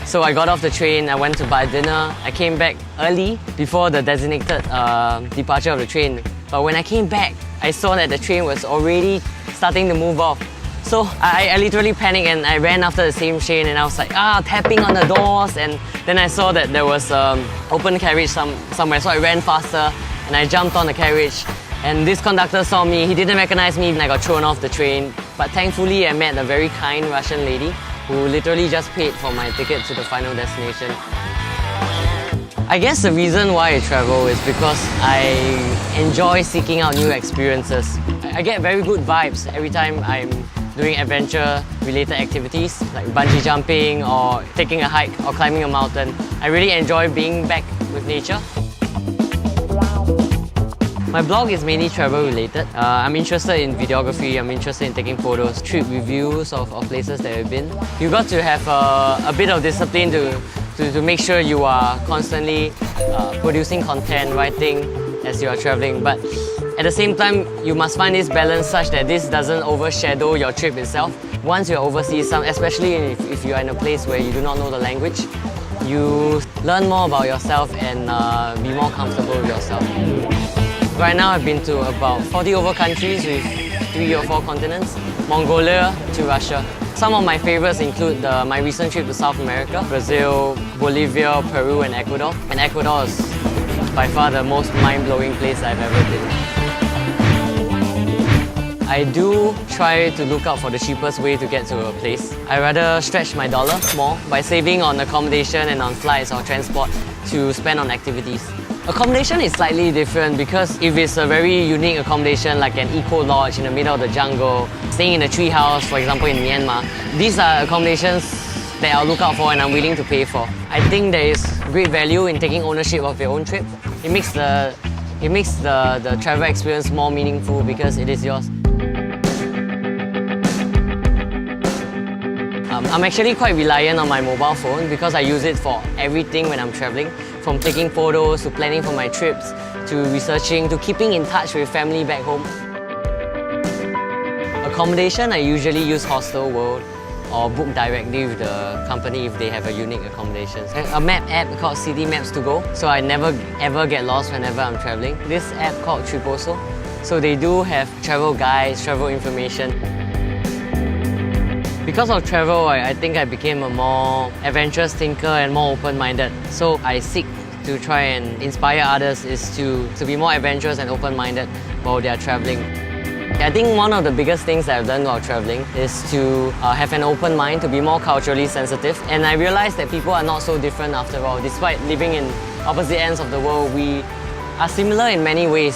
So I got off the train, I went to buy dinner, I came back early before the designated departure of the train. But when I came back, I saw that the train was already starting to move off. So I literally panicked and I ran after the same train, and I was like, tapping on the doors, and then I saw that there was open carriage somewhere, so I ran faster and I jumped on the carriage. And this conductor saw me, he didn't recognize me, and I got thrown off the train. But thankfully I met a very kind Russian lady who literally just paid for my ticket to the final destination. I guess the reason why I travel is because I enjoy seeking out new experiences. I get very good vibes every time I'm doing adventure-related activities like bungee jumping or taking a hike or climbing a mountain. I really enjoy being back with nature. My blog is mainly travel-related. I'm interested in videography, I'm interested in taking photos, trip reviews of places that I've been. You've got to have a bit of discipline to make sure you are constantly producing content, writing as you are traveling. But at the same time, you must find this balance such that this doesn't overshadow your trip itself. Once you're overseas, especially if you are in a place where you do not know the language, you learn more about yourself and be more comfortable with yourself. Right now I've been to about 40 over countries with 3 or 4 continents, Mongolia to Russia. Some of my favorites include my recent trip to South America, Brazil, Bolivia, Peru and Ecuador. And Ecuador is by far the most mind-blowing place I've ever been. I do try to look out for the cheapest way to get to a place. I rather stretch my dollar more by saving on accommodation and on flights or transport to spend on activities. Accommodation is slightly different because if it's a very unique accommodation like an eco-lodge in the middle of the jungle, staying in a tree house, for example in Myanmar, these are accommodations that I'll look out for and I'm willing to pay for. I think there is great value in taking ownership of your own trip. It makes the travel experience more meaningful because it is yours. I'm actually quite reliant on my mobile phone because I use it for everything when I'm traveling, from taking photos to planning for my trips, to researching, to keeping in touch with family back home. Accommodation, I usually use Hostel World or book directly with the company if they have a unique accommodation. A map app called City Maps to Go, so I never ever get lost whenever I'm traveling. This app called Triposo, so they do have travel guides, travel information. Because of travel, I think I became a more adventurous thinker and more open-minded. So I seek to try and inspire others is to be more adventurous and open-minded while they are traveling. I think one of the biggest things that I've done while traveling is to have an open mind, to be more culturally sensitive. And I realized that people are not so different after all. Despite living in opposite ends of the world, we are similar in many ways.